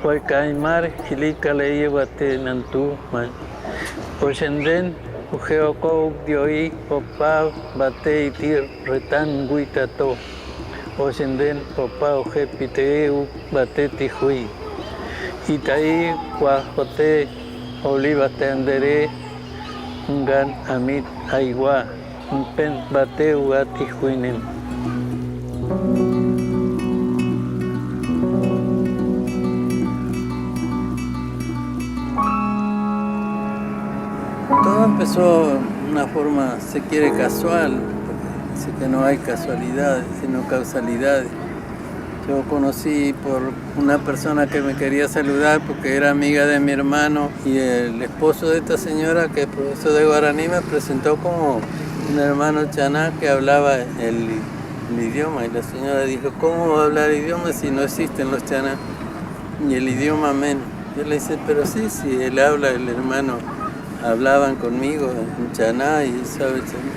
Huaycaimar, Chilicale, Bate, Nantú, Oshenden, Ugeoco, Dioi, Popa, Bate, Tir, Retan, Guitato, Oshenden, Popa, Ojepiteu, Bate, Tijuí, Itaí, Guajote, Oliva, Tendere, Ungan, Amit, Aigua, Pen, Bate, Ugatijuinen. Todo empezó de una forma, se quiere, casual, porque dice que no hay casualidades, sino causalidades. Yo conocí por una persona que me quería saludar porque era amiga de mi hermano, y el esposo de esta señora, que es profesor de guaraní, me presentó como un hermano chaná que hablaba el idioma, y la señora dijo: ¿cómo va a hablar idioma si no existen los chanás? Y el idioma menos. Yo le dije: pero sí, él habla, el hermano. Hablaban conmigo en chaná y sabe chaná.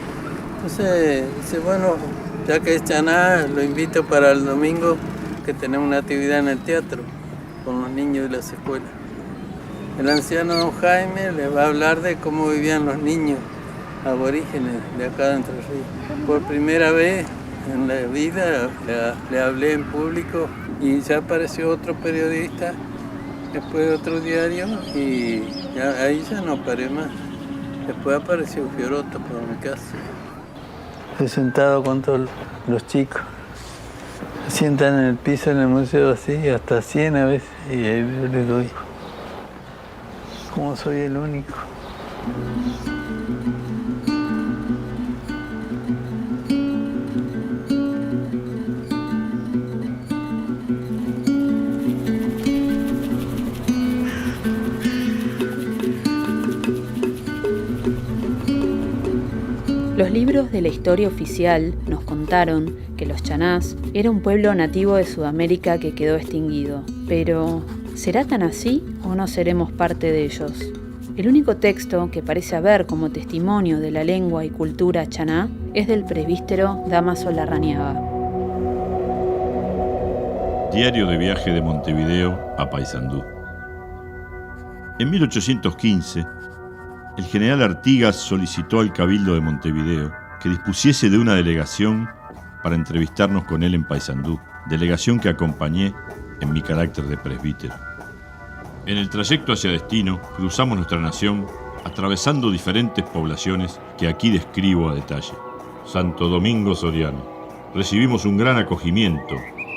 Entonces dice: bueno, ya que es chaná, lo invito para el domingo, que tenemos una actividad en el teatro con los niños de las escuelas. El anciano don Jaime le va a hablar de cómo vivían los niños aborígenes de acá de Entre Ríos. Por primera vez en la vida le hablé en público, y ya apareció otro periodista, después otro diario, y ahí ya no paré más. Después apareció Fioroto por mi casa. Estoy sentado con todos los chicos. Se sientan en el piso en el museo así, hasta 100 a veces, y ahí yo les doy. Como soy el único. Los libros de la historia oficial nos contaron que los chanás era un pueblo nativo de Sudamérica que quedó extinguido. Pero, ¿será tan así o no seremos parte de ellos? El único texto que parece haber como testimonio de la lengua y cultura chaná es del presbítero Dámaso Larrañaga. Diario de viaje de Montevideo a Paysandú. En 1815, el general Artigas solicitó al Cabildo de Montevideo que dispusiese de una delegación para entrevistarnos con él en Paysandú, delegación que acompañé en mi carácter de presbítero. En el trayecto hacia destino, cruzamos nuestra nación atravesando diferentes poblaciones que aquí describo a detalle. Santo Domingo Soriano. Recibimos un gran acogimiento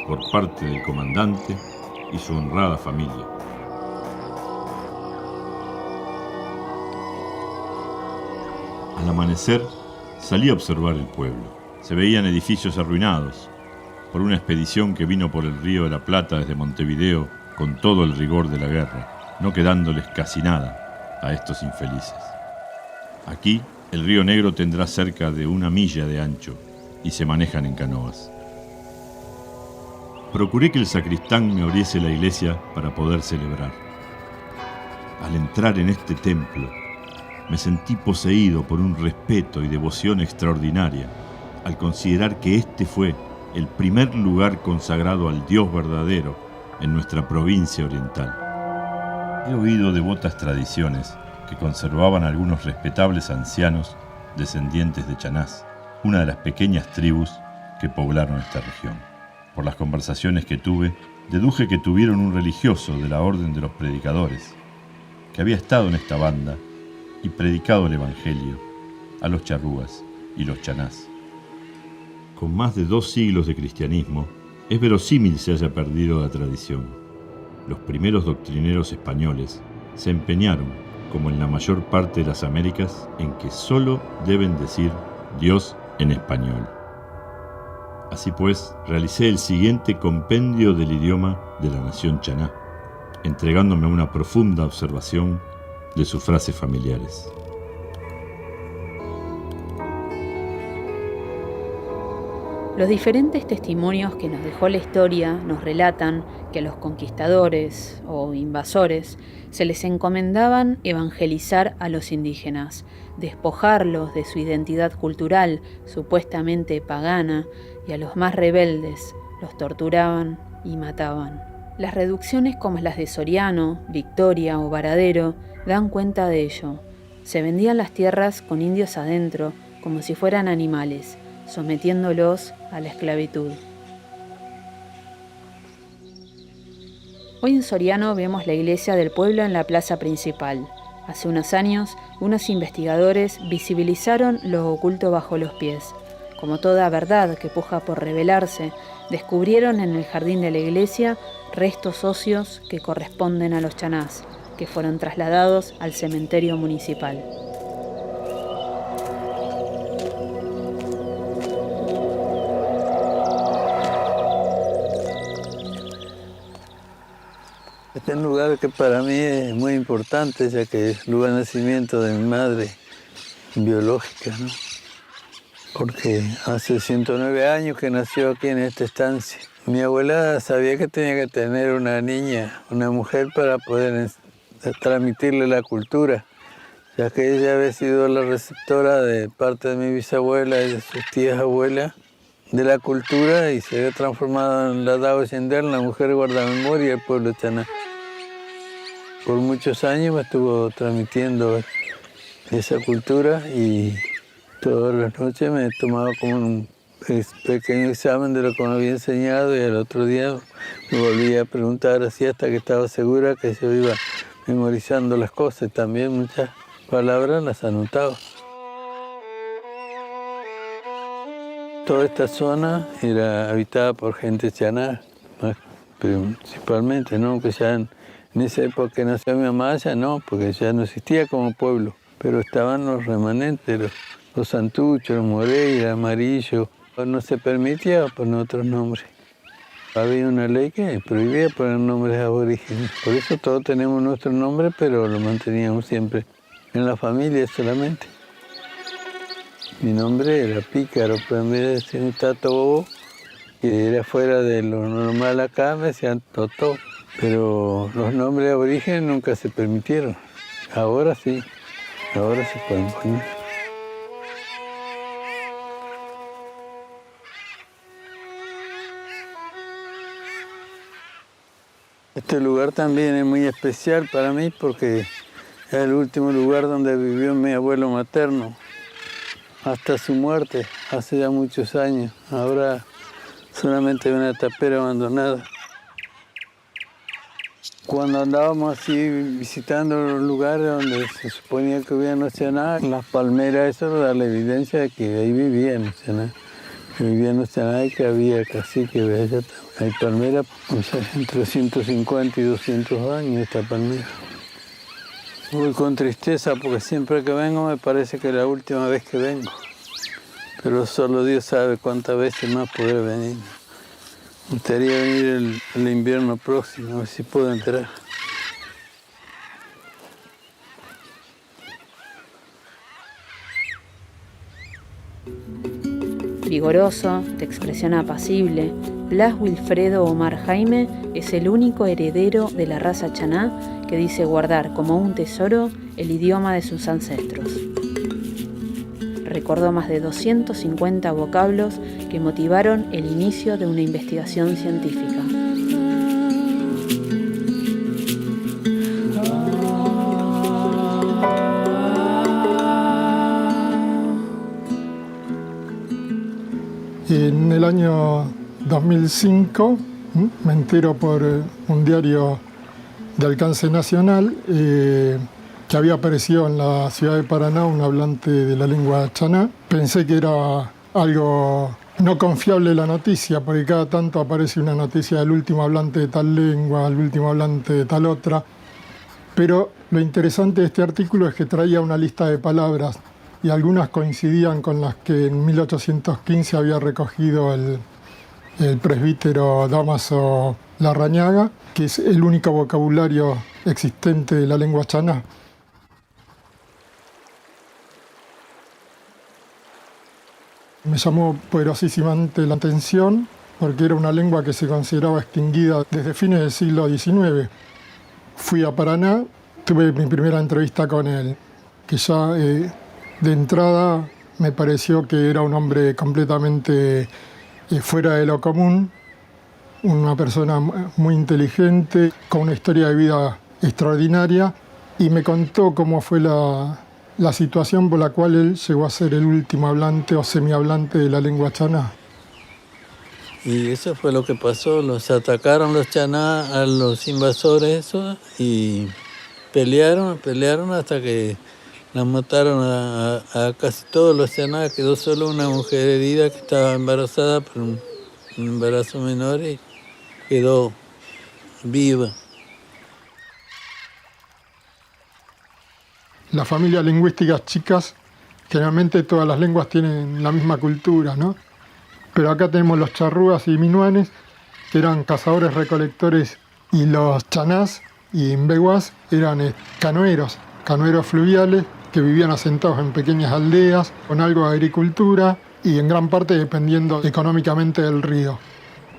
por parte del comandante y su honrada familia. Al amanecer, salí a observar el pueblo. Se veían edificios arruinados por una expedición que vino por el Río de la Plata desde Montevideo con todo el rigor de la guerra, no quedándoles casi nada a estos infelices. Aquí, el Río Negro tendrá cerca de 1 milla de ancho y se manejan en canoas. Procuré que el sacristán me abriese la iglesia para poder celebrar. Al entrar en este templo, me sentí poseído por un respeto y devoción extraordinaria al considerar que este fue el primer lugar consagrado al Dios verdadero en nuestra provincia oriental. He oído devotas tradiciones que conservaban algunos respetables ancianos descendientes de chanás, una de las pequeñas tribus que poblaron esta región. Por las conversaciones que tuve, deduje que tuvieron un religioso de la Orden de los Predicadores, que había estado en esta banda y predicado el Evangelio a los charrúas y los chanás. Con más de 2 siglos de cristianismo, es verosímil se haya perdido la tradición. Los primeros doctrineros españoles se empeñaron, como en la mayor parte de las Américas, en que solo deben decir Dios en español. Así pues, realicé el siguiente compendio del idioma de la nación chaná, entregándome a una profunda observación de sus frases familiares. Los diferentes testimonios que nos dejó la historia nos relatan que a los conquistadores o invasores se les encomendaban evangelizar a los indígenas, despojarlos de su identidad cultural supuestamente pagana, y a los más rebeldes los torturaban y mataban. Las reducciones como las de Soriano, Victoria o Varadero dan cuenta de ello. Se vendían las tierras con indios adentro, como si fueran animales, sometiéndolos a la esclavitud. Hoy en Soriano vemos la iglesia del pueblo en la plaza principal. Hace unos años, unos investigadores visibilizaron lo oculto bajo los pies. Como toda verdad que puja por revelarse, descubrieron en el jardín de la iglesia restos óseos que corresponden a los chanás, que fueron trasladados al cementerio municipal. Este es un lugar que para mí es muy importante, ya que es el lugar de nacimiento de mi madre biológica, ¿no? Porque hace 109 años que nació aquí en esta estancia. Mi abuela sabía que tenía que tener una niña, una mujer, para poder transmitirle la cultura, ya que ella había sido la receptora de parte de mi bisabuela y de sus tías abuelas de la cultura y se había transformado en la Dao Yendel, la mujer guardamemoria del pueblo chaná. Por muchos años me estuvo transmitiendo esa cultura y todas las noches me tomaba como un pequeño examen de lo que me había enseñado y al otro día me volvía a preguntar así hasta que estaba segura que yo iba memorizando las cosas y también muchas palabras las anotaba. Toda esta zona era habitada por gente chaná, principalmente, ¿no? Que ya en esa época que nació mi mamá ya no, porque ya no existía como pueblo, pero estaban los remanentes, los santuchos, los moreira, amarillo. No se permitía poner otros nombres. Había una ley que prohibía poner nombres aborígenes. Por eso todos tenemos nuestro nombre, pero lo manteníamos siempre en la familia solamente. Mi nombre era Pícaro, pero en vez de decir Tato Bobo, que era fuera de lo normal acá, me decían Totó. Pero los nombres aborígenes nunca se permitieron. Ahora sí, ahora se pueden poner. Este lugar también es muy especial para mí porque es el último lugar donde vivió mi abuelo materno hasta su muerte, hace ya muchos años. Ahora solamente hay una tapera abandonada. Cuando andábamos así visitando los lugares donde se suponía que hubiera los chanás, las palmeras, eso da la evidencia de que ahí vivían los chanás. Que vivían los chanás y que había caciques. Hay palmeras, o sea, entre 150 y 200 años esta palmera. Voy con tristeza porque siempre que vengo me parece que es la última vez que vengo. Pero solo Dios sabe cuántas veces más podré venir. Me gustaría venir el invierno próximo, a ver si puedo entrar. Vigoroso, de expresión apacible, Blas Wilfredo Omar Jaime es el único heredero de la raza chaná que dice guardar como un tesoro el idioma de sus ancestros. Recordó más de 250 vocablos que motivaron el inicio de una investigación científica. En el año 2005 me entero por un diario de alcance nacional que había aparecido en la ciudad de Paraná un hablante de la lengua chaná. Pensé que era algo no confiable la noticia, porque cada tanto aparece una noticia del último hablante de tal lengua, el último hablante de tal otra. Pero lo interesante de este artículo es que traía una lista de palabras y algunas coincidían con las que en 1815 había recogido el presbítero Dámaso Larrañaga, que es el único vocabulario existente de la lengua chaná. Me llamó poderosísimamente la atención porque era una lengua que se consideraba extinguida desde fines del siglo XIX. Fui a Paraná, tuve mi primera entrevista con él, que ya de entrada me pareció que era un hombre completamente fuera de lo común, una persona muy inteligente, con una historia de vida extraordinaria, y me contó cómo fue la situación por la cual él llegó a ser el último hablante o semihablante de la lengua chaná. Y eso fue lo que pasó, los atacaron los chaná a los invasores eso, y pelearon hasta que las mataron a casi todos los chaná. Quedó solo una mujer herida que estaba embarazada por un embarazo menor y quedó viva. Las familias lingüísticas chicas, generalmente todas las lenguas tienen la misma cultura, ¿no? Pero acá tenemos los charrúas y minuanes, que eran cazadores-recolectores, y los chanás y mbeguás eran canoeros fluviales que vivían asentados en pequeñas aldeas, con algo de agricultura y en gran parte dependiendo económicamente del río.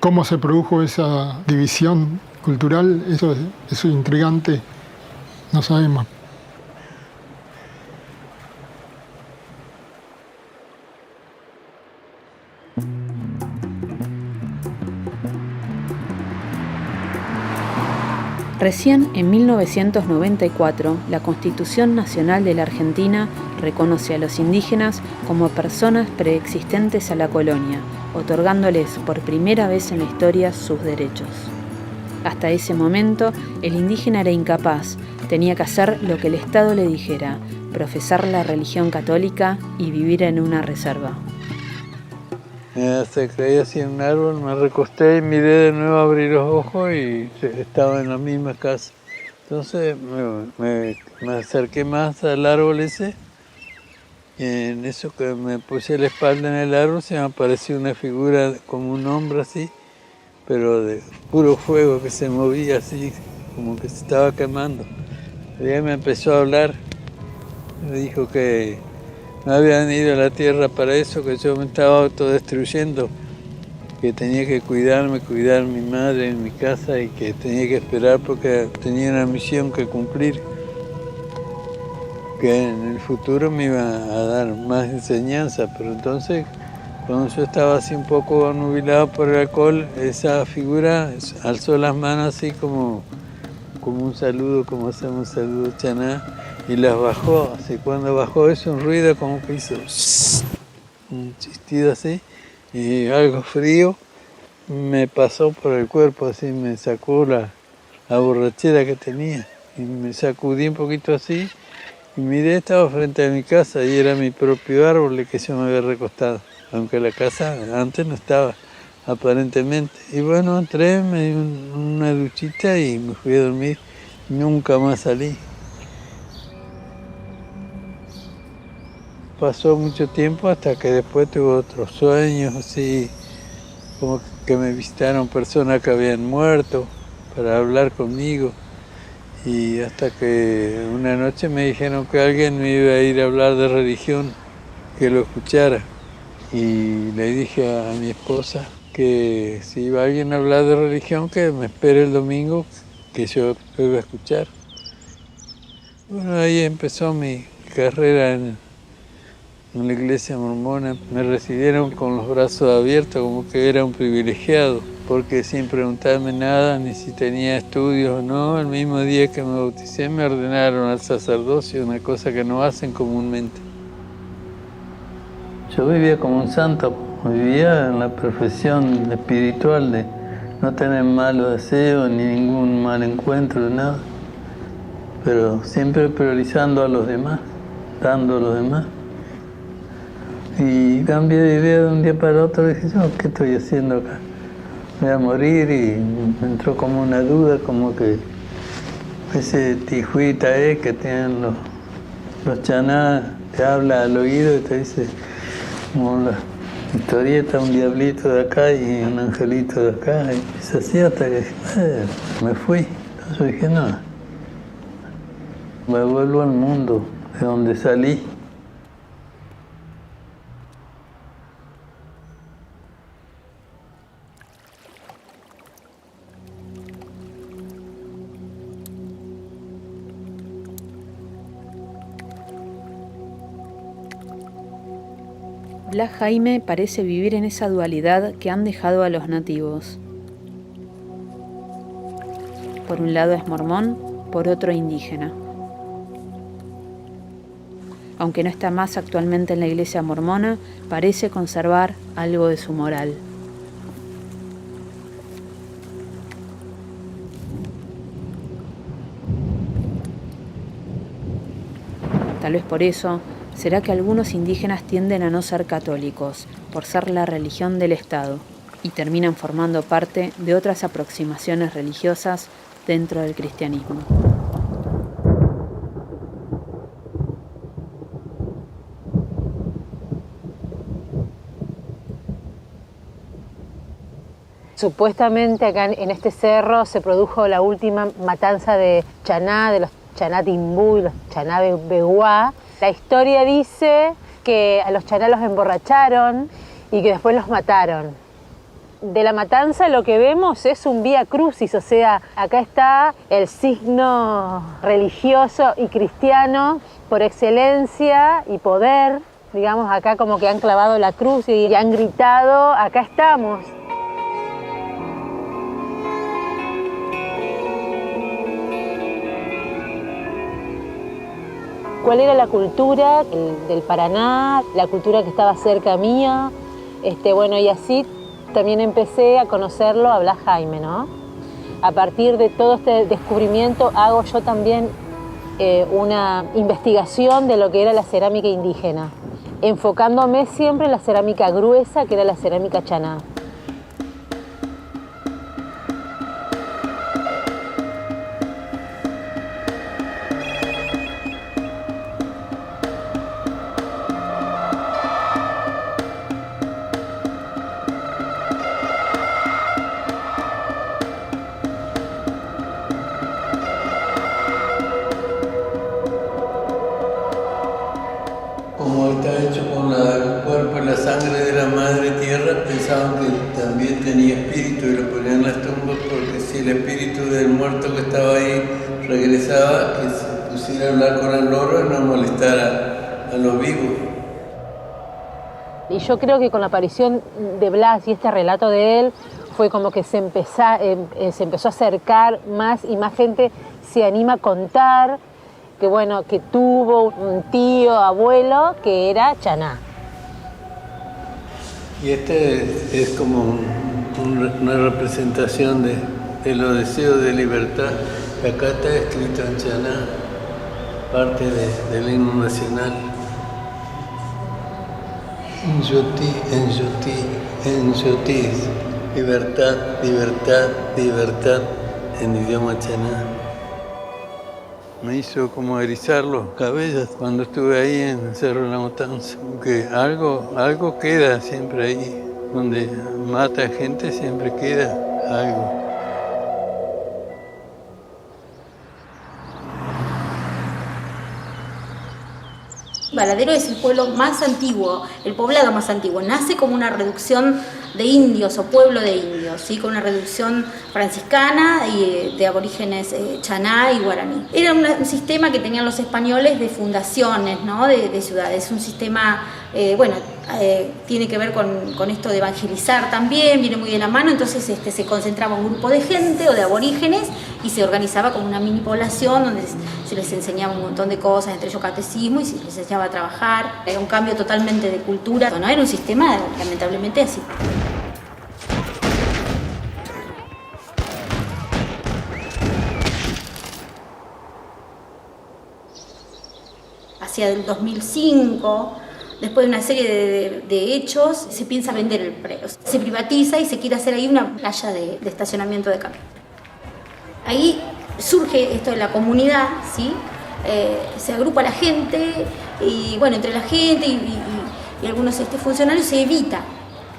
¿Cómo se produjo esa división cultural? Eso es intrigante, no sabemos. Recién en 1994, la Constitución Nacional de la Argentina reconoce a los indígenas como personas preexistentes a la colonia, otorgándoles por primera vez en la historia sus derechos. Hasta ese momento, el indígena era incapaz, tenía que hacer lo que el Estado le dijera, profesar la religión católica y vivir en una reserva. Se creía así en un árbol, me recosté y miré de nuevo, abrí los ojos y estaba en la misma casa. Entonces me acerqué más al árbol ese, y en eso que me puse la espalda en el árbol se me apareció una figura como un hombre así, pero de puro fuego que se movía así, como que se estaba quemando. Y ella me empezó a hablar, me dijo que no había venido a la tierra para eso, que yo me estaba autodestruyendo, que tenía que cuidar mi madre en mi casa y que tenía que esperar porque tenía una misión que cumplir, que en el futuro me iba a dar más enseñanza. Pero entonces, cuando yo estaba así un poco nubilado por el alcohol, esa figura alzó las manos así como un saludo, como hacemos un saludo chaná, y las bajó. Así cuando bajó hizo un ruido como que hizo un chistido así, y algo frío me pasó por el cuerpo, así me sacó la borrachera que tenía, y me sacudí un poquito así, y miré, estaba frente a mi casa y era mi propio árbol que yo me había recostado, aunque la casa antes no estaba, aparentemente. Y bueno, entré, me di una duchita y me fui a dormir. Nunca más salí. Pasó mucho tiempo hasta que después tuve otros sueños, así como que me visitaron personas que habían muerto para hablar conmigo. Y hasta que una noche me dijeron que alguien me iba a ir a hablar de religión, que lo escuchara. Y le dije a mi esposa que si iba alguien a hablar de religión, que me espere el domingo, que yo lo iba a escuchar. Bueno, ahí empezó mi carrera en la iglesia mormona. Me recibieron con los brazos abiertos, como que era un privilegiado, porque sin preguntarme nada, ni si tenía estudios o no, el mismo día que me bauticé me ordenaron al sacerdocio, una cosa que no hacen comúnmente. Yo vivía como un santo, vivía en la perfección espiritual de no tener malos deseos, ni ningún mal encuentro, nada, pero siempre priorizando a los demás, dando a los demás. Y cambié de idea de un día para otro, dije yo, ¿qué estoy haciendo acá? Me voy a morir, y me entró como una duda, como que ese tijuita que tienen los chanás, te habla al oído y te dice, como la historieta, un diablito de acá y un angelito de acá, y es así hasta que me fui. Entonces dije, no, me vuelvo al mundo de donde salí. Blas Jaime parece vivir en esa dualidad que han dejado a los nativos. Por un lado es mormón, por otro indígena. Aunque no está más actualmente en la iglesia mormona, parece conservar algo de su moral. Tal vez por eso, será que algunos indígenas tienden a no ser católicos, por ser la religión del Estado, y terminan formando parte de otras aproximaciones religiosas dentro del cristianismo. Supuestamente acá en este cerro se produjo la última matanza de Chaná, de los Chaná Timbú y los Chaná Beguá. La historia dice que a los Chaná los emborracharon y que después los mataron. De la matanza lo que vemos es un vía crucis, o sea, acá está el signo religioso y cristiano por excelencia y poder. Digamos, acá como que han clavado la cruz y han gritado, acá estamos. ¿Cuál era la cultura del Paraná? La cultura que estaba cerca mía. Bueno, y así también empecé a conocerlo a Blas Jaime, ¿no? A partir de todo este descubrimiento hago yo también una investigación de lo que era la cerámica indígena, enfocándome siempre en la cerámica gruesa, que era la cerámica chaná. Como está hecho con el cuerpo y la sangre de la madre tierra, pensaban que también tenía espíritu y lo ponían en las tumbas, porque si el espíritu del muerto que estaba ahí regresaba, que se pusiera a hablar con el loro y no molestara a los vivos. Y yo creo que con la aparición de Blas y este relato de él, fue como que se empezó a acercar más y más gente se anima a contar que bueno, que tuvo un tío, abuelo, que era chaná. Y este es como una representación de los deseos de libertad. Acá está escrito en chaná, parte del himno nacional. En Yotí, libertad, libertad, libertad, en idioma chaná. Me hizo como erizar los cabellos cuando estuve ahí en el Cerro de la Matanza, porque algo queda siempre ahí, donde mata gente siempre queda algo. Varadero es el pueblo más antiguo, el poblado más antiguo. Nace como una reducción de indios o pueblo de indios, ¿sí? Con una reducción franciscana y de aborígenes chaná y guaraní. Era un sistema que tenían los españoles de fundaciones, ¿no? de ciudades. Un sistema, tiene que ver con esto de evangelizar también, viene muy de la mano. Entonces se concentraba un grupo de gente o de aborígenes y se organizaba como una mini población donde se les enseñaba un montón de cosas, entre ellos catecismo, y se les enseñaba a trabajar. Era un cambio totalmente de cultura, ¿no? Era un sistema lamentablemente así. Hacia el 2005, después de una serie de hechos, se piensa vender el predio. Se privatiza y se quiere hacer ahí una playa de estacionamiento de camiones. Ahí surge esto de la comunidad, ¿sí? Se agrupa la gente y bueno, entre la gente y algunos funcionarios se evita,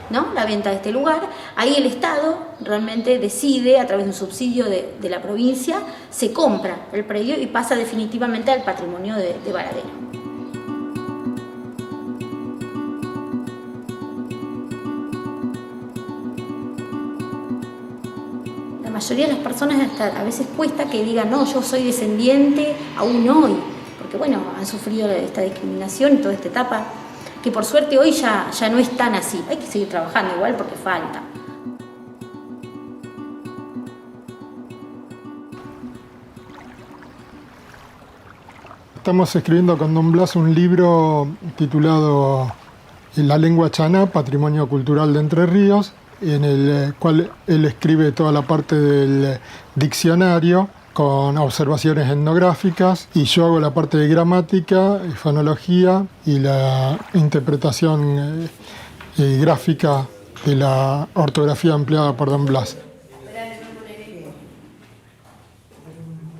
¿no? La venta de este lugar. Ahí el Estado realmente decide, a través de un subsidio de la provincia, se compra el predio y pasa definitivamente al patrimonio de Varadero. La mayoría de las personas hasta a veces cuesta que digan, no, yo soy descendiente aún hoy, porque bueno, han sufrido esta discriminación y toda esta etapa, que por suerte hoy ya no es tan así. Hay que seguir trabajando igual porque falta. Estamos escribiendo con Don Blas un libro titulado La lengua chaná, Patrimonio Cultural de Entre Ríos, en el cual él escribe toda la parte del diccionario con observaciones etnográficas y yo hago la parte de gramática, fonología y la interpretación gráfica de la ortografía empleada por Don Blas.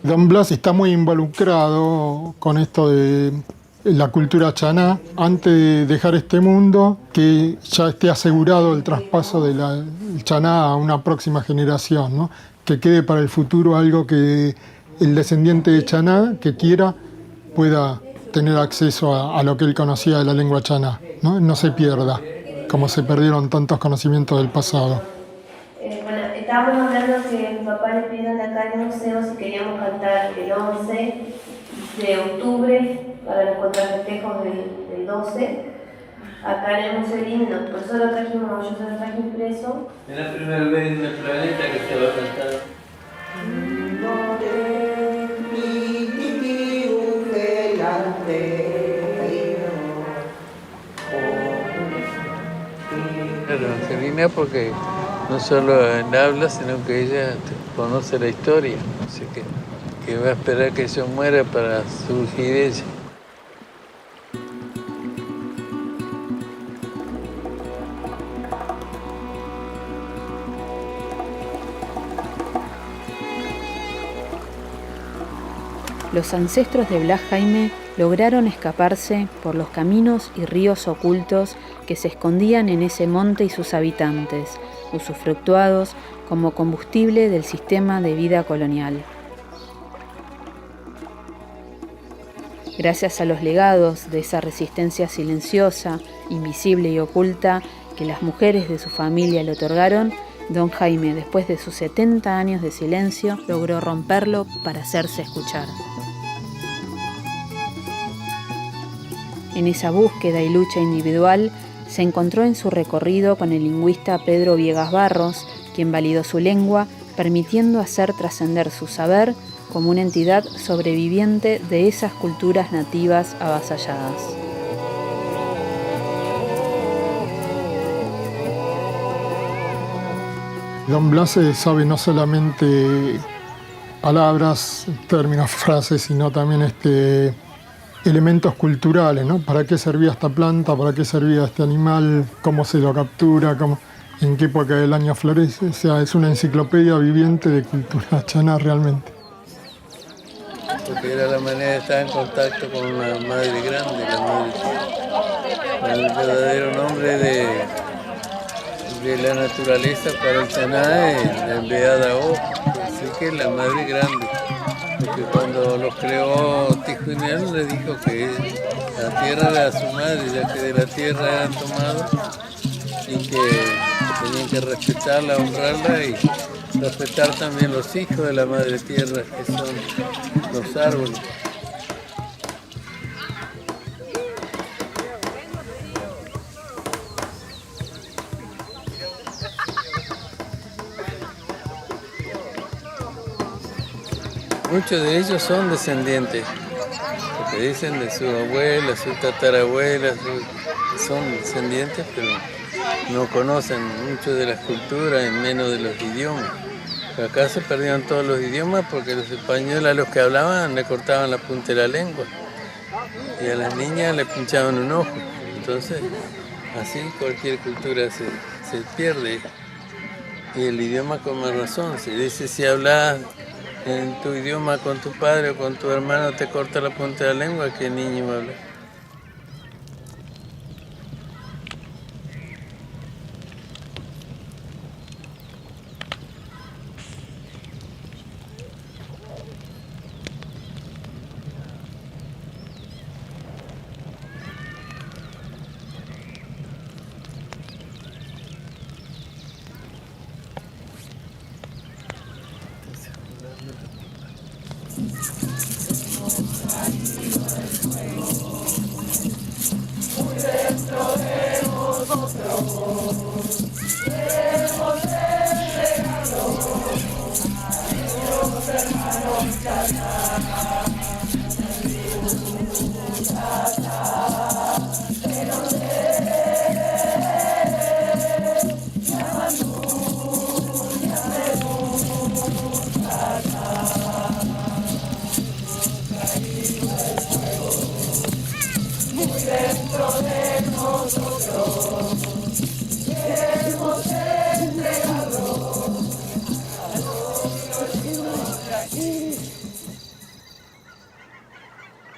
Don Blas está muy involucrado con esto de la cultura chaná. Antes de dejar este mundo, que ya esté asegurado el traspaso del chaná a una próxima generación, ¿no? Que quede para el futuro algo que el descendiente de chaná que quiera pueda tener acceso a lo que él conocía de la lengua chaná, ¿no? No se pierda, como se perdieron tantos conocimientos del pasado. Bueno, estábamos hablando que mi papá le pidieron acá en el museo si queríamos cantar el 11 de octubre para los contrafestejos del 12, acá en el Museo del Himno. Por eso lo trajimos, yo se lo traje impreso. Es la primera vez en el planeta que se va a cantar. Claro, Angelina, porque no solo habla, sino que ella conoce la historia, así que va a esperar que yo muera para surgir ella. Los ancestros de Blas Jaime lograron escaparse por los caminos y ríos ocultos que se escondían en ese monte y sus habitantes, usufructuados como combustible del sistema de vida colonial. Gracias a los legados de esa resistencia silenciosa, invisible y oculta que las mujeres de su familia le otorgaron, Don Jaime, después de sus 70 años de silencio, logró romperlo para hacerse escuchar. En esa búsqueda y lucha individual, se encontró en su recorrido con el lingüista Pedro Viegas Barros, quien validó su lengua, permitiendo hacer trascender su saber como una entidad sobreviviente de esas culturas nativas avasalladas. Don Blas sabe no solamente palabras, términos, frases, sino también elementos culturales, ¿no? ¿Para qué servía esta planta? ¿Para qué servía este animal? ¿Cómo se lo captura? ¿En qué época del año florece? O sea, es una enciclopedia viviente de cultura chaná realmente. Porque era la manera de estar en contacto con una madre grande, la madre tierra. El verdadero nombre de la naturaleza para el chaná es la enviada O, así que es la madre grande. Porque cuando los creó Tijuinel le dijo que la tierra era su madre, ya que de la tierra eran tomados y que tenían que respetarla, honrarla y respetar también los hijos de la madre tierra, que son los árboles. Muchos de ellos son descendientes, porque dicen de su abuela, su tatarabuela, son descendientes, pero no conocen mucho de las culturas y menos de los idiomas. Pero acá se perdieron todos los idiomas porque los españoles a los que hablaban le cortaban la punta de la lengua y a las niñas le pinchaban un ojo. Entonces, así cualquier cultura se pierde. Y el idioma con más razón, se dice si hablas en tu idioma con tu padre o con tu hermano te corta la punta de la lengua, ¿qué niño va a hablar?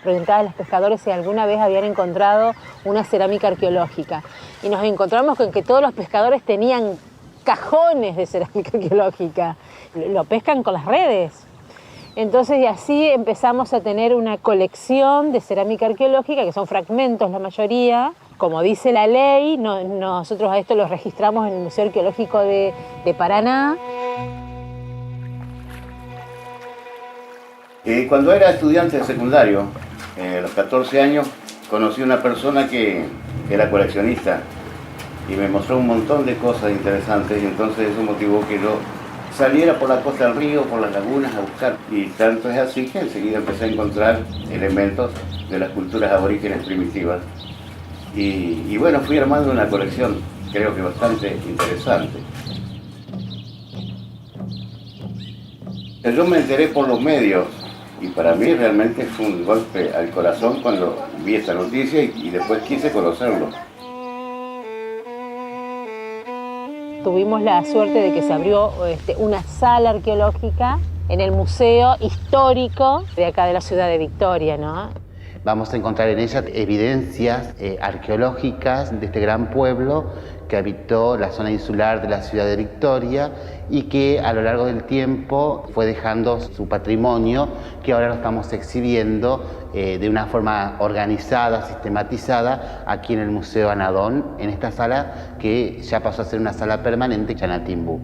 preguntaba a los pescadores si alguna vez habían encontrado una cerámica arqueológica. Y nos encontramos con que todos los pescadores tenían cajones de cerámica arqueológica. Lo pescan con las redes. Entonces, y así empezamos a tener una colección de cerámica arqueológica, que son fragmentos la mayoría. Como dice la ley, nosotros a esto lo registramos en el Museo Arqueológico de Paraná. Cuando era estudiante de secundario, a los 14 años, conocí a una persona que era coleccionista y me mostró un montón de cosas interesantes, y entonces eso motivó que yo saliera por la costa del río, por las lagunas a buscar. Y tanto es así que enseguida empecé a encontrar elementos de las culturas aborígenes primitivas. Y bueno, fui armando una colección, creo que bastante interesante. Yo me enteré por los medios, y para mí realmente fue un golpe al corazón cuando vi esta noticia y después quise conocerlo. Tuvimos la suerte de que se abrió una sala arqueológica en el Museo Histórico de acá de la ciudad de Victoria, ¿no? Vamos a encontrar en ella evidencias arqueológicas de este gran pueblo que habitó la zona insular de la ciudad de Victoria y que a lo largo del tiempo fue dejando su patrimonio, que ahora lo estamos exhibiendo de una forma organizada, sistematizada, aquí en el Museo Anadón, en esta sala que ya pasó a ser una sala permanente, Chanatimbú.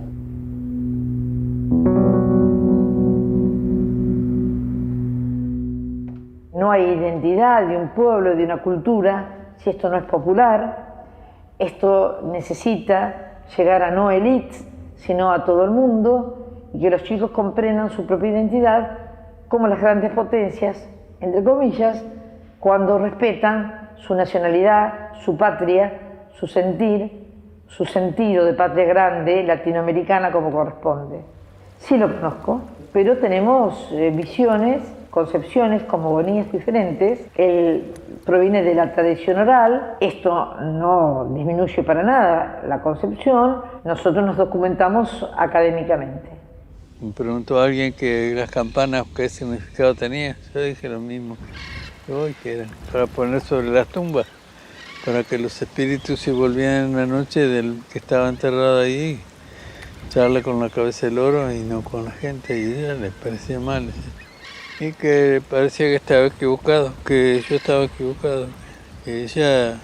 No hay identidad de un pueblo, de una cultura, si esto no es popular. Esto necesita llegar a no élites, sino a todo el mundo, y que los chicos comprendan su propia identidad como las grandes potencias, entre comillas, cuando respetan su nacionalidad, su patria, su sentir, su sentido de patria grande, latinoamericana como corresponde. Sí lo conozco, pero tenemos visiones, concepciones, cosmogonías diferentes. Él proviene de la tradición oral, esto no disminuye para nada la concepción, nosotros nos documentamos académicamente. Me preguntó alguien que las campanas, ¿qué significado tenía? Yo dije lo mismo que hoy, que era para poner sobre las tumbas, para que los espíritus se volvieran en la noche del que estaba enterrado ahí, charla con la cabeza del oro y no con la gente, y a ella le parecía mal. Y que parecía que estaba equivocado, que yo estaba equivocado, que ella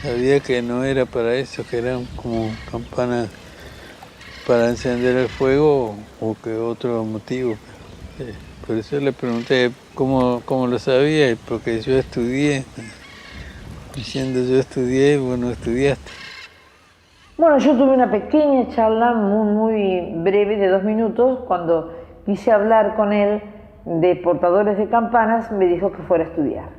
sabía que no era para eso, que eran como campanas para encender el fuego o que otro motivo. Por eso le pregunté cómo lo sabía, porque yo estudié, diciendo yo estudié, bueno, estudiaste. Bueno, yo tuve una pequeña charla muy breve de 2 minutos cuando quise hablar con él de portadores de campanas, me dijo que fuera a estudiar.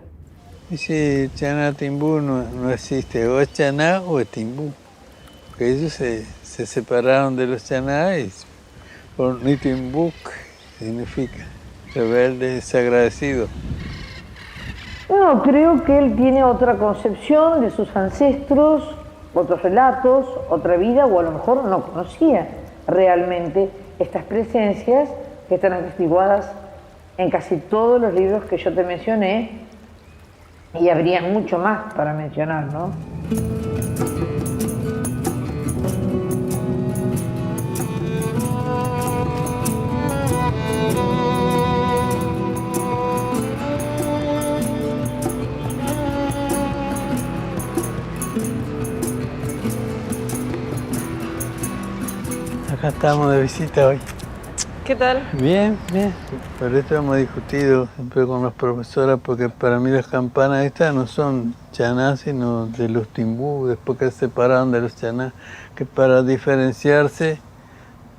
Dice, Chanatimbú no existe, o es Chaná o es Timbú. Porque ellos se separaron de los chanás por Nitimbuk, significa rebelde, desagradecido. No, creo que él tiene otra concepción de sus ancestros, otros relatos, otra vida, o a lo mejor no conocía realmente estas presencias que están atestiguadas en casi todos los libros que yo te mencioné, y habría mucho más para mencionar, ¿no? Acá estamos de visita hoy. ¿Qué tal? Bien, bien. Por esto hemos discutido siempre con las profesoras, porque para mí las campanas estas no son chanás, sino de los timbú, después que se separaron de los chanás, que para diferenciarse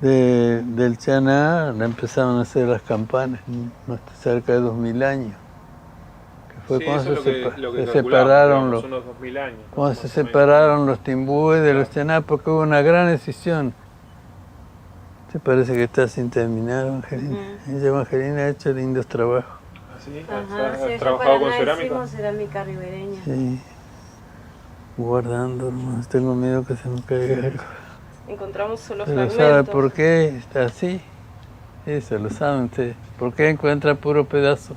del chaná empezaron a hacer las campanas, cerca de 2000 años. Que fue sí, cuando se separaron unos 2000 años. Cuando se separaron los timbúes de los chanás, porque hubo una gran decisión. ¿Te parece que está sin terminar, Evangelina? Ella, Evangelina, ha hecho lindos trabajos. ¿Ah, sí? ¿Has trabajado con cerámica? Cerámica ribereña. Sí. Guardando, hermanos. Tengo miedo que se me caiga algo. Encontramos solo ¿Pero fragmentos. sabe por qué está así? Eso, lo saben ustedes. ¿Por qué encuentra puro pedazo?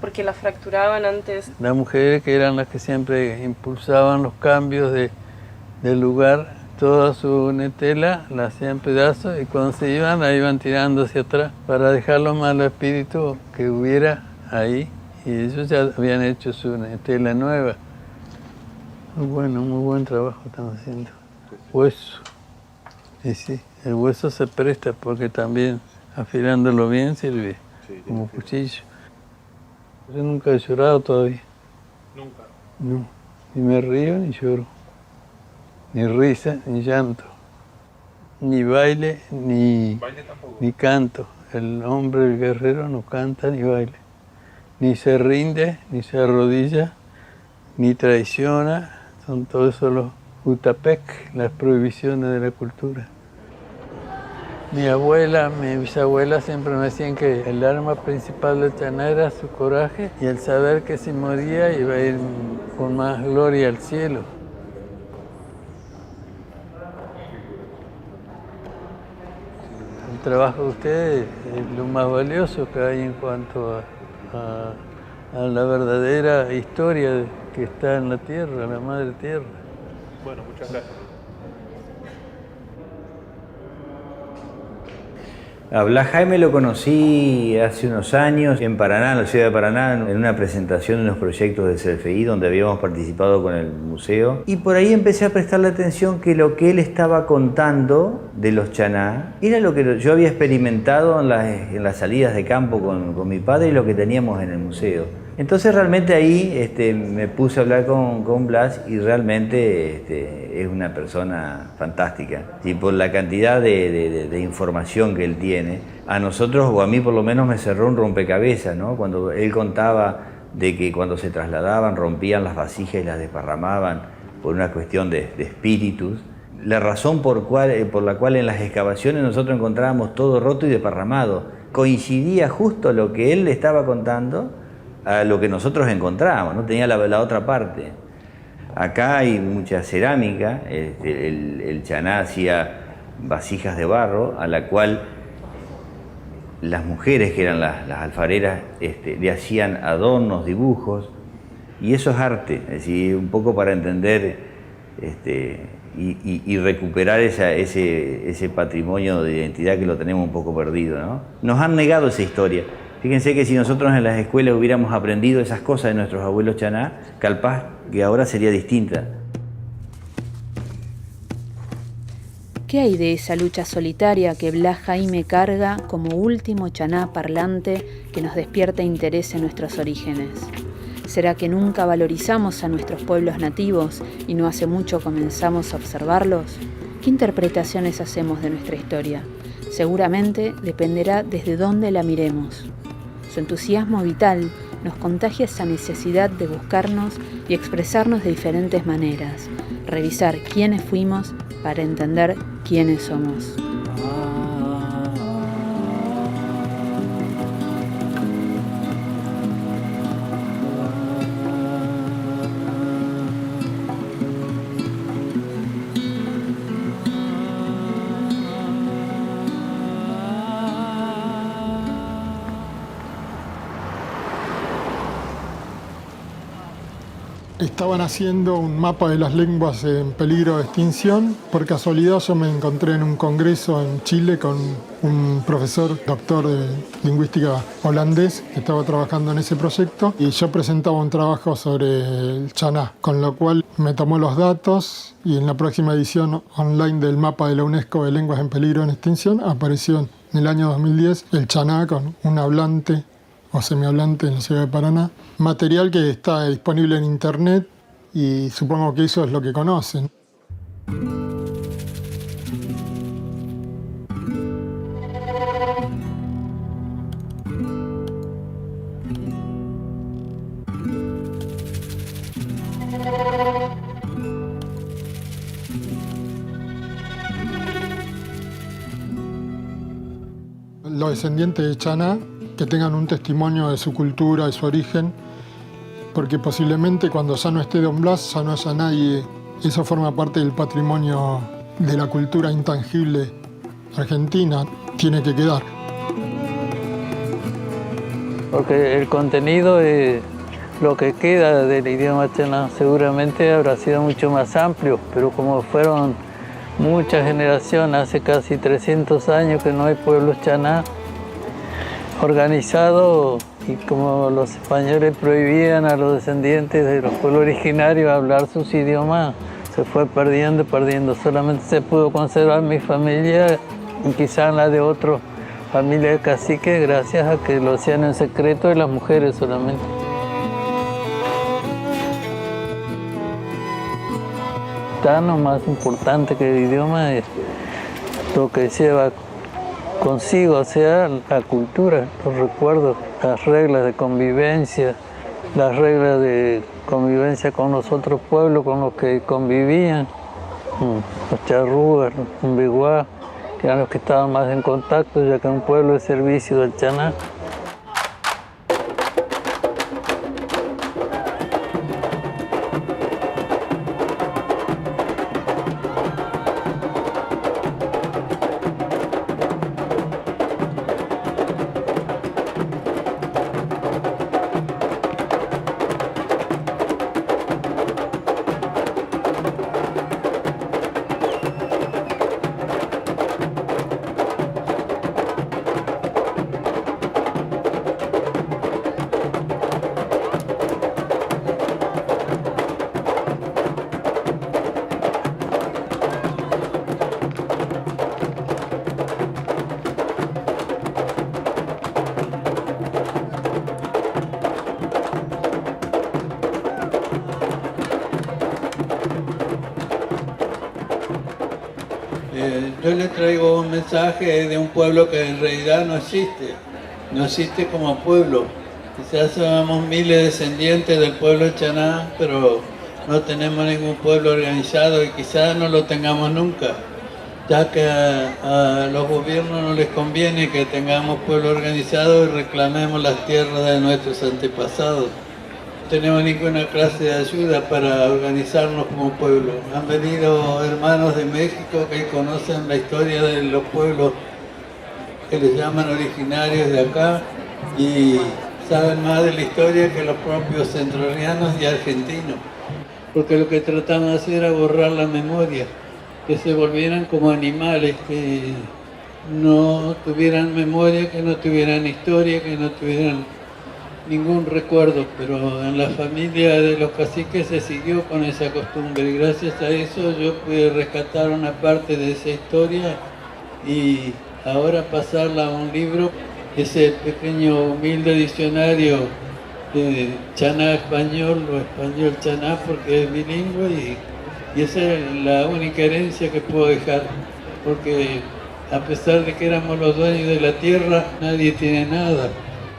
porque la fracturaban antes. Las mujeres, que eran las que siempre impulsaban los cambios del lugar, toda su netela la hacían pedazos y cuando se iban la iban tirando hacia atrás para dejar los malos espíritus que hubiera ahí, y ellos ya habían hecho su netela nueva. Muy bueno, muy buen trabajo están haciendo. Hueso. Y sí, el hueso se presta porque también afilándolo bien sirve como cuchillo. Yo nunca he llorado todavía. Nunca. No, ni me río ni lloro. Ni risa, ni llanto. Ni baile, ni canto. El hombre, el guerrero, no canta ni baila. Ni se rinde, ni se arrodilla, ni traiciona. Son todos eso los utapec, las prohibiciones de la cultura. Mi abuela, mi bisabuela siempre me decían que el arma principal del chaná era su coraje y el saber que si moría iba a ir con más gloria al cielo. El trabajo de ustedes es lo más valioso que hay en cuanto a la verdadera historia que está en la tierra, la madre tierra. Bueno, muchas gracias. A Blas Jaime lo conocí hace unos años en Paraná, en la ciudad de Paraná, en una presentación de unos proyectos del CFI donde habíamos participado con el museo. Y por ahí empecé a prestarle atención que lo que él estaba contando de los chaná era lo que yo había experimentado en las salidas de campo con mi padre y lo que teníamos en el museo. Entonces realmente ahí me puse a hablar con Blas y realmente es una persona fantástica. Y por la cantidad de información que él tiene, a nosotros, o a mí por lo menos, me cerró un rompecabezas, ¿no? Cuando él contaba de que cuando se trasladaban rompían las vasijas y las desparramaban por una cuestión de espíritus. La razón por la cual en las excavaciones nosotros encontrábamos todo roto y desparramado coincidía justo lo que él le estaba contando a lo que nosotros encontrábamos, no tenía la otra parte. Acá hay mucha cerámica, el chaná hacía vasijas de barro, a la cual las mujeres, que eran las alfareras, le hacían adornos, dibujos, y eso es arte, es decir, un poco para entender y recuperar ese patrimonio de identidad que lo tenemos un poco perdido, ¿no? Nos han negado esa historia. Fíjense que si nosotros en las escuelas hubiéramos aprendido esas cosas de nuestros abuelos chaná, capaz que ahora sería distinta. ¿Qué hay de esa lucha solitaria que Blas Jaime carga como último chaná parlante que nos despierta interés en nuestros orígenes? ¿Será que nunca valorizamos a nuestros pueblos nativos y no hace mucho comenzamos a observarlos? ¿Qué interpretaciones hacemos de nuestra historia? Seguramente dependerá desde dónde la miremos. Su entusiasmo vital nos contagia esa necesidad de buscarnos y expresarnos de diferentes maneras, revisar quiénes fuimos para entender quiénes somos. Estaban haciendo un mapa de las lenguas en peligro de extinción. Por casualidad yo me encontré en un congreso en Chile con un profesor, doctor de lingüística holandés, que estaba trabajando en ese proyecto, y yo presentaba un trabajo sobre el chaná, con lo cual me tomó los datos y en la próxima edición online del mapa de la UNESCO de lenguas en peligro de extinción apareció en el año 2010 el chaná con un hablante o semihablante en la ciudad de Paraná, material que está disponible en internet y supongo que eso es lo que conocen. Los descendientes de chaná que tengan un testimonio de su cultura, de su origen, porque posiblemente cuando ya no esté Don Blas, ya no haya nadie. Eso forma parte del patrimonio de la cultura intangible argentina, tiene que quedar. porque el contenido es lo que queda del idioma chaná. Seguramente habrá sido mucho más amplio, pero como fueron muchas generaciones, hace casi 300 años que no hay pueblos chaná organizados, y como los españoles prohibían a los descendientes de los pueblos originarios hablar sus idiomas, se fue perdiendo. Solamente se pudo conservar mi familia y quizás la de otros familias de caciques, gracias a que lo hacían en secreto de las mujeres solamente. Lo más importante que el idioma es lo que lleva consigo, o sea, la cultura, los recuerdos, las reglas de convivencia, las reglas de convivencia con los otros pueblos con los que convivían, los charrúas, los beguá, que eran los que estaban más en contacto, ya que un pueblo de servicio del chaná. Yo le traigo un mensaje de un pueblo que en realidad no existe como pueblo. Quizás somos miles de descendientes del pueblo chaná, pero no tenemos ningún pueblo organizado y quizás no lo tengamos nunca, ya que a los gobiernos no les conviene que tengamos pueblo organizado y reclamemos las tierras de nuestros antepasados. No tenemos ninguna clase de ayuda para organizarnos como pueblo. Han venido hermanos de México que conocen la historia de los pueblos que les llaman originarios de acá y saben más de la historia que los propios centroamericanos y argentinos, porque lo que trataban de hacer era borrar la memoria, que se volvieran como animales, que no tuvieran memoria, que no tuvieran historia, que no tuvieran ningún recuerdo, pero en la familia de los caciques se siguió con esa costumbre y gracias a eso yo pude rescatar una parte de esa historia y ahora pasarla a un libro, ese pequeño humilde diccionario de chaná español o español chaná, porque es bilingüe y esa es la única herencia que puedo dejar, porque a pesar de que éramos los dueños de la tierra, nadie tiene nada.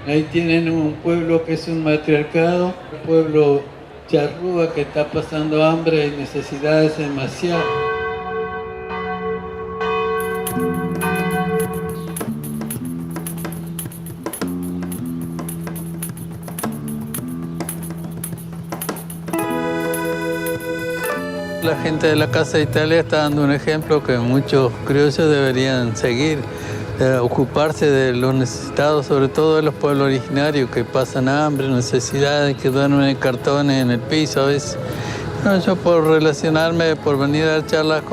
Ahí tienen un pueblo que es un matriarcado, un pueblo charrúa que está pasando hambre y necesidades demasiadas. La gente de la Casa de Italia está dando un ejemplo que muchos criollos deberían seguir. Ocuparse de los necesitados, sobre todo de los pueblos originarios que pasan hambre, necesidades, que duermen en cartones en el piso a veces. No, yo por relacionarme, por venir a dar charlas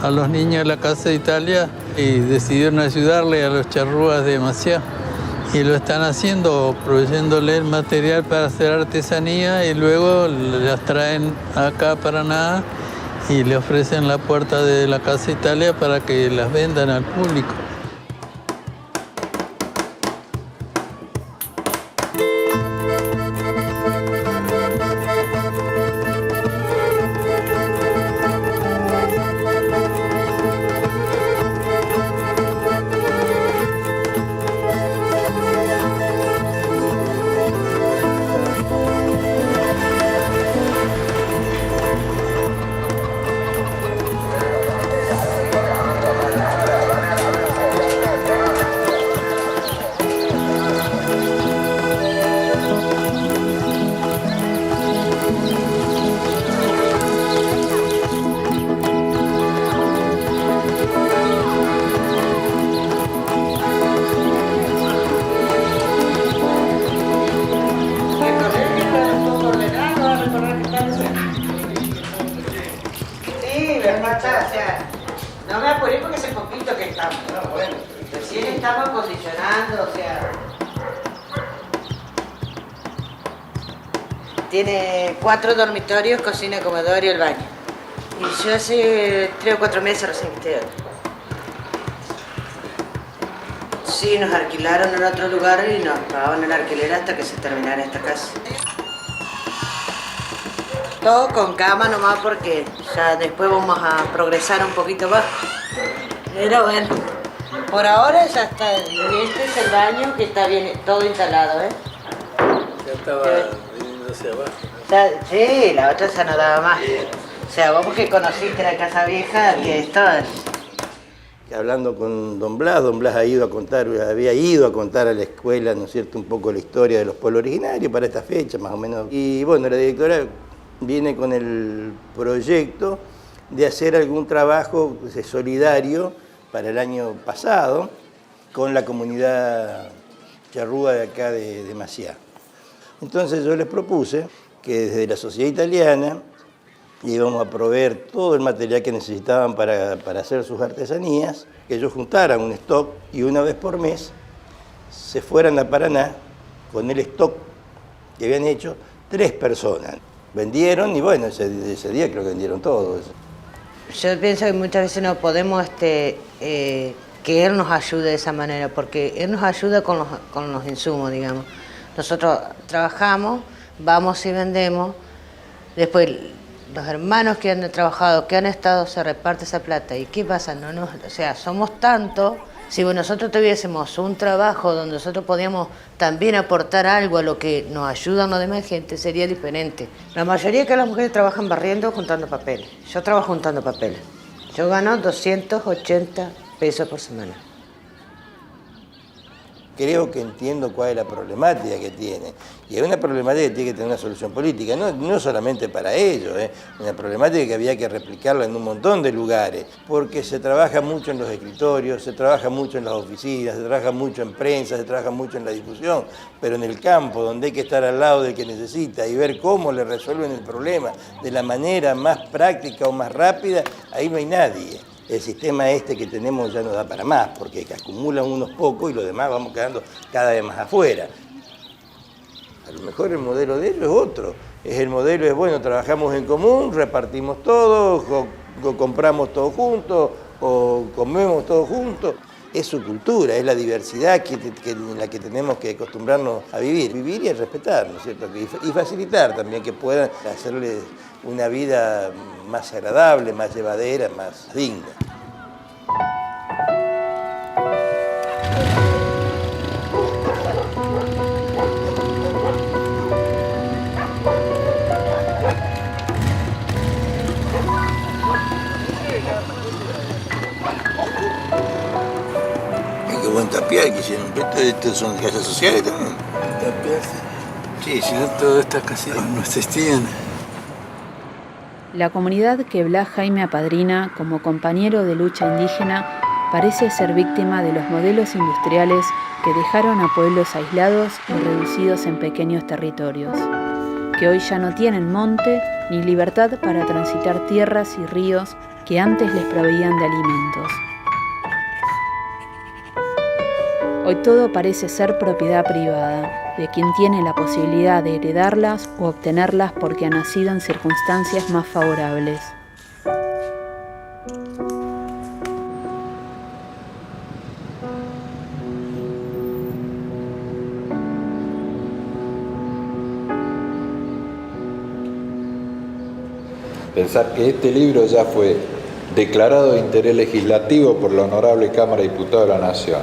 a los niños de la Casa de Italia y decidieron ayudarle a los charrúas de Maciá. Y lo están haciendo, proveyéndole el material para hacer artesanía y luego las traen acá a Paraná y le ofrecen la puerta de la Casa de Italia para que las vendan al público. me apuré porque hace poquito que estamos. No, bueno. Recién estamos posicionando, o sea... Tiene 4 dormitorios, cocina, comedor y el baño. Y yo hace 3 o 4 meses recién estoy acá. Sí, nos alquilaron en otro lugar y nos pagaban el alquiler hasta que se terminara esta casa. Todo con cama nomás porque ya después vamos a progresar un poquito más. Pero bueno, por ahora ya está. Y este es el baño que está bien, todo instalado, ¿eh? Ya estaba viniendo hacia abajo. Sí, la otra ya no daba más. O sea, vos que conociste la casa vieja, que esto es... Hablando con don Blas había ido a contar a la escuela, ¿no es cierto?, un poco la historia de los pueblos originarios para esta fecha, más o menos. Y bueno, la directora viene con el proyecto de hacer algún trabajo solidario para el año pasado con la comunidad charrúa de acá de Maciá. Entonces yo les propuse que desde la sociedad italiana íbamos a proveer todo el material que necesitaban para hacer sus artesanías, que ellos juntaran un stock y una vez por mes se fueran a Paraná con el stock que habían hecho 3 personas. Vendieron y bueno, ese día creo que vendieron todo. Yo pienso que muchas veces no podemos que él nos ayude de esa manera, porque él nos ayuda con los insumos, digamos. Nosotros trabajamos, vamos y vendemos, después los hermanos que han trabajado, que han estado, se reparte esa plata. ¿Y qué pasa? O sea, somos tantos. Si nosotros tuviésemos un trabajo donde nosotros podíamos también aportar algo a lo que nos ayudan los demás gente, sería diferente. La mayoría de las mujeres trabajan barriendo o juntando papeles. Yo trabajo juntando papeles. Yo gano 280 pesos por semana. Creo que entiendo cuál es la problemática que tiene. Y es una problemática que tiene que tener una solución política, no solamente para ellos, una problemática que había que replicarla en un montón de lugares, porque se trabaja mucho en los escritorios, se trabaja mucho en las oficinas, se trabaja mucho en prensa, se trabaja mucho en la difusión, pero en el campo, donde hay que estar al lado del que necesita y ver cómo le resuelven el problema de la manera más práctica o más rápida, ahí no hay nadie. El sistema que tenemos ya no da para más, porque acumulan unos pocos y los demás vamos quedando cada vez más afuera. A lo mejor el modelo de ellos es otro. El modelo bueno, trabajamos en común, repartimos todo, o compramos todos juntos, o comemos todos juntos. Es su cultura, es la diversidad en la que tenemos que acostumbrarnos a vivir. Vivir y a respetar, ¿no es cierto? Y facilitar también que puedan hacerles una vida más agradable, más llevadera, más digna. Qué buen tapial que hicieron. ¿Estos son casas sociales también? Tapial, sí, si no todas estas casitas no existían. La comunidad que Blas Jaime apadrina como compañero de lucha indígena parece ser víctima de los modelos industriales que dejaron a pueblos aislados y reducidos en pequeños territorios, que hoy ya no tienen monte ni libertad para transitar tierras y ríos que antes les proveían de alimentos. Hoy todo parece ser propiedad privada, de quien tiene la posibilidad de heredarlas o obtenerlas porque ha nacido en circunstancias más favorables. Pensar que este libro ya fue declarado de interés legislativo por la Honorable Cámara de Diputados de la Nación.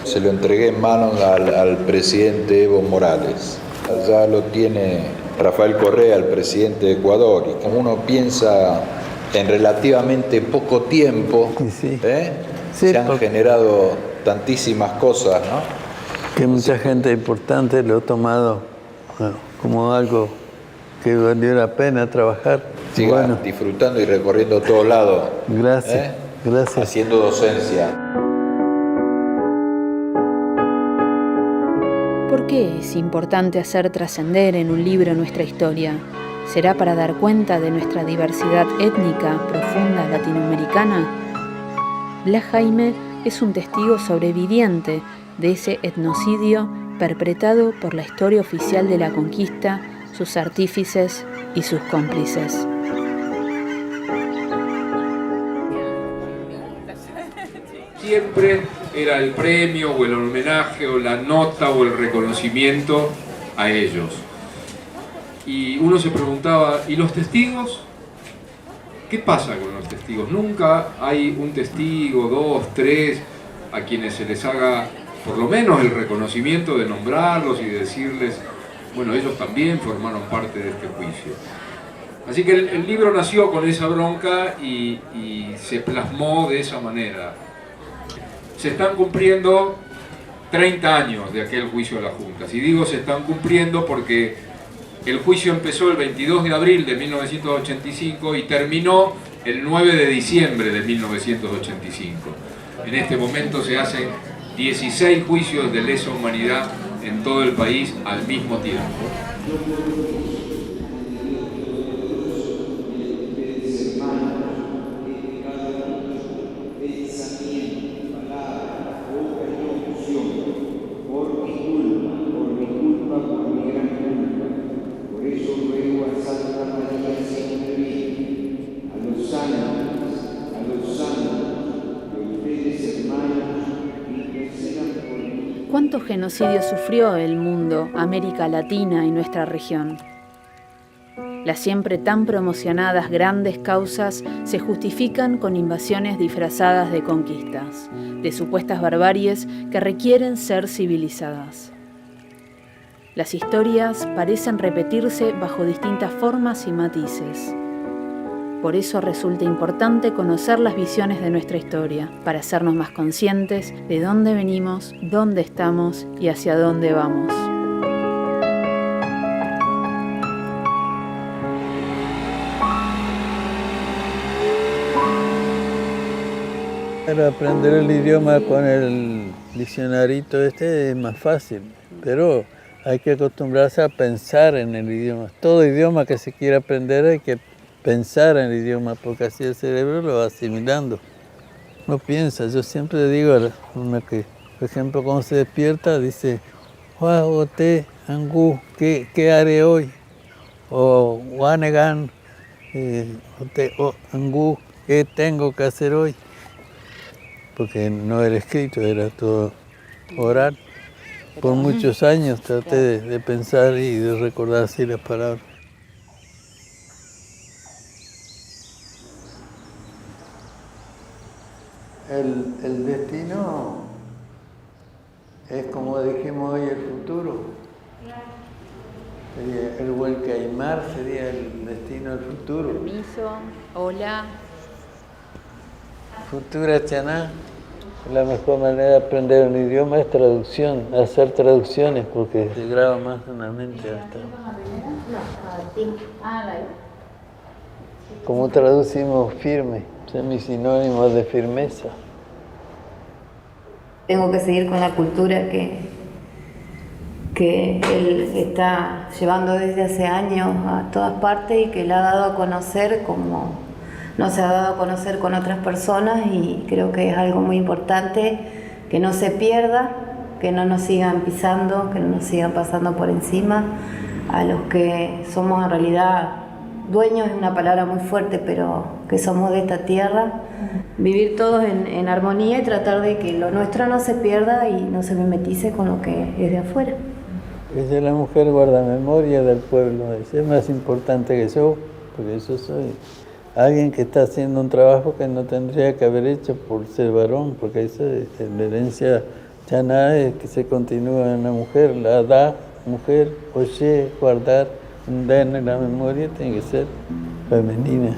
Se lo entregué en manos al presidente Evo Morales. Ya lo tiene Rafael Correa, el presidente de Ecuador. Y como uno piensa en relativamente poco tiempo, se han generado tantísimas cosas, ¿no? Que mucha gente importante lo ha tomado como algo que valió la pena trabajar. Sigan disfrutando y recorriendo todos lados. Gracias, gracias. Haciendo docencia. ¿Por qué es importante hacer trascender en un libro nuestra historia? ¿Será para dar cuenta de nuestra diversidad étnica profunda latinoamericana? Blas Jaime es un testigo sobreviviente de ese etnocidio perpetrado por la historia oficial de la conquista, sus artífices y sus cómplices. Siempre era el premio o el homenaje o la nota o el reconocimiento a ellos. Y uno se preguntaba, ¿y los testigos? ¿Qué pasa con los testigos? Nunca hay un testigo, 2, 3, a quienes se les haga por lo menos el reconocimiento de nombrarlos y de decirles, bueno, ellos también formaron parte de este juicio. Así que el libro nació con esa bronca y se plasmó de esa manera. Se están cumpliendo 30 años de aquel juicio de las juntas. Y digo se están cumpliendo porque el juicio empezó el 22 de abril de 1985 y terminó el 9 de diciembre de 1985. En este momento se hacen 16 juicios de lesa humanidad en todo el país al mismo tiempo. ¿Cuántos genocidios sufrió el mundo, América Latina y nuestra región? Las siempre tan promocionadas grandes causas se justifican con invasiones disfrazadas de conquistas, de supuestas barbaries que requieren ser civilizadas. Las historias parecen repetirse bajo distintas formas y matices. Por eso resulta importante conocer las visiones de nuestra historia, para hacernos más conscientes de dónde venimos, dónde estamos y hacia dónde vamos. Para aprender el idioma con el diccionarito es más fácil, pero hay que acostumbrarse a pensar en el idioma. Todo idioma que se quiera aprender hay que pensar en el idioma, porque así el cerebro lo va asimilando. No piensa, yo siempre digo a una que, por ejemplo, cuando se despierta, dice, Ote, Angú, ¿qué haré hoy? O Wanegan, Ote, Angú, ¿qué tengo que hacer hoy? Porque no era escrito, era todo oral. Por muchos años traté de pensar y de recordar así las palabras. El destino es, como dijimos hoy, el futuro. Sería el Huelcaimar sería el destino del futuro. Permiso, hola. Futura Chaná. La mejor manera de aprender un idioma es traducción, hacer traducciones, porque se graba más en la mente hasta. ¿Cómo traducimos firme? Semisinónimos de firmeza. Tengo que seguir con la cultura que él está llevando desde hace años a todas partes y que le ha dado a conocer como no se ha dado a conocer con otras personas, y creo que es algo muy importante que no se pierda, que no nos sigan pisando, que no nos sigan pasando por encima a los que somos en realidad dueños, es una palabra muy fuerte, pero que somos de esta tierra. Vivir todos en armonía y tratar de que lo nuestro no se pierda y no se mimetice con lo que es de afuera. Ella es la mujer guardamemoria del pueblo, esa es más importante que yo, porque yo soy alguien que está haciendo un trabajo que no tendría que haber hecho por ser varón, porque eso es la herencia chaná, es que se continúa en la mujer, la da, mujer, oye, guardar, en la memoria tiene que ser femenina.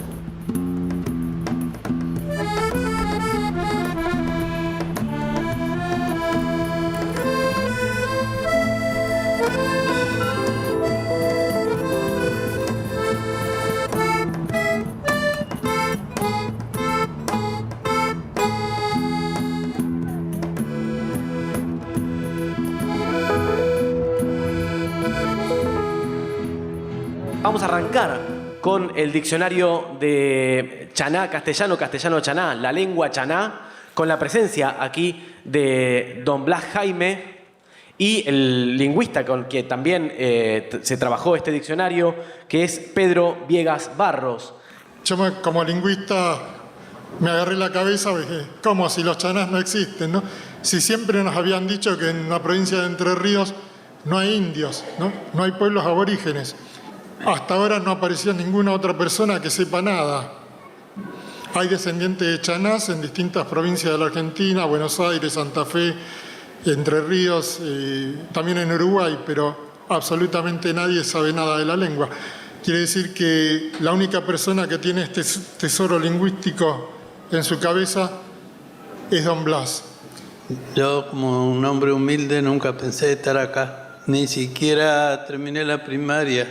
Vamos a arrancar con el diccionario de chaná, castellano, castellano-chaná, la lengua chaná, con la presencia aquí de don Blas Jaime y el lingüista con quien también se trabajó este diccionario, que es Pedro Viegas Barros. Yo como lingüista me agarré la cabeza, dije, ¿cómo si los chanás no existen, no? Si siempre nos habían dicho que en la provincia de Entre Ríos no hay indios, no hay pueblos aborígenes. Hasta ahora no apareció ninguna otra persona que sepa nada. Hay descendientes de chanás en distintas provincias de la Argentina, Buenos Aires, Santa Fe, Entre Ríos, también en Uruguay, pero absolutamente nadie sabe nada de la lengua. Quiere decir que la única persona que tiene este tesoro lingüístico en su cabeza es don Blas. Yo, como un hombre humilde, nunca pensé estar acá. Ni siquiera terminé la primaria,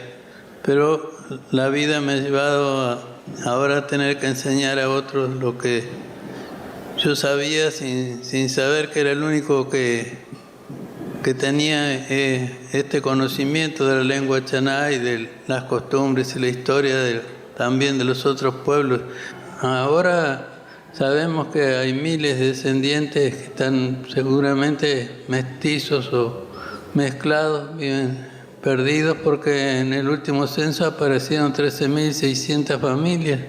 pero la vida me ha llevado a ahora tener que enseñar a otros lo que yo sabía sin saber que era el único que tenía este conocimiento de la lengua chaná y de las costumbres y la historia también de los otros pueblos. Ahora sabemos que hay miles de descendientes que están seguramente mestizos o mezclados, viven perdidos porque en el último censo aparecieron 13.600 familias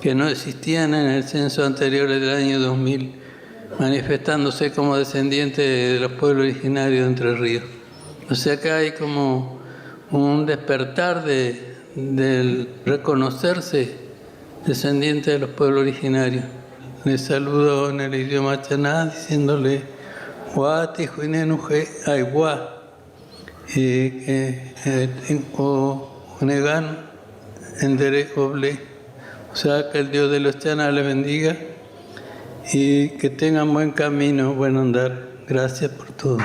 que no existían en el censo anterior del año 2000, manifestándose como descendientes de los pueblos originarios de Entre Ríos. O sea que hay como un despertar del reconocerse descendiente de los pueblos originarios. Les saludo en el idioma chaná diciéndole Huati Juinenuje Aiguá o Negan Endere Oble. O sea, que el Dios de los chanás les bendiga y que tengan buen camino, buen andar. Gracias por todo.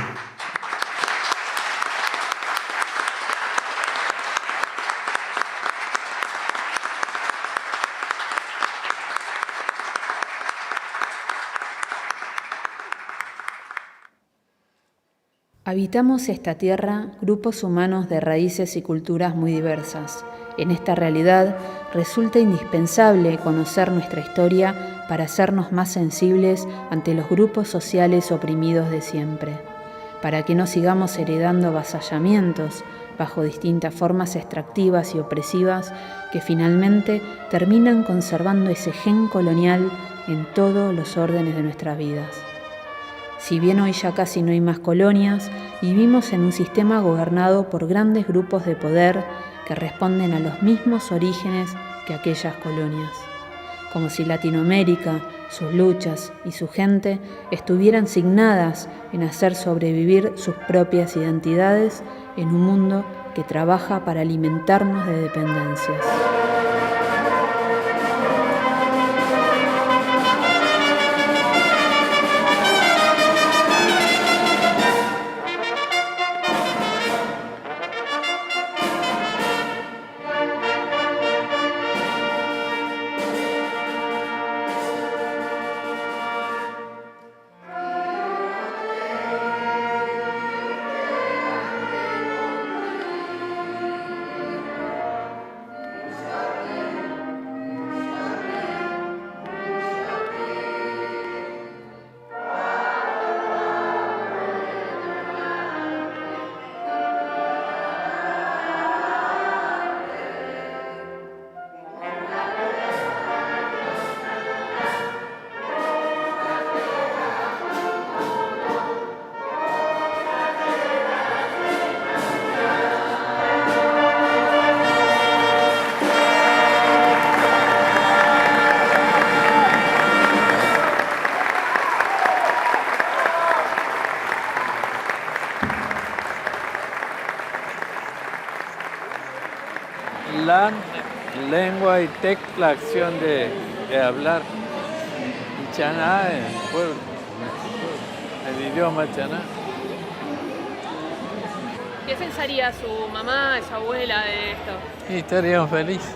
Habitamos esta tierra grupos humanos de raíces y culturas muy diversas. En esta realidad resulta indispensable conocer nuestra historia para hacernos más sensibles ante los grupos sociales oprimidos de siempre, para que no sigamos heredando avasallamientos bajo distintas formas extractivas y opresivas que finalmente terminan conservando ese gen colonial en todos los órdenes de nuestras vidas. Si bien hoy ya casi no hay más colonias, vivimos en un sistema gobernado por grandes grupos de poder que responden a los mismos orígenes que aquellas colonias. Como si Latinoamérica, sus luchas y su gente estuvieran signadas en hacer sobrevivir sus propias identidades en un mundo que trabaja para alimentarnos de dependencias. La lengua y tec, la acción de hablar. Y chaná es el pueblo, el idioma chaná. ¿Qué pensaría su mamá, su abuela de esto? Y estaríamos felices.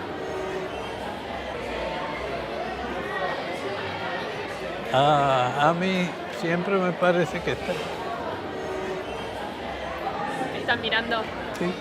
A mí siempre me parece que está. ¿Están mirando? Sí.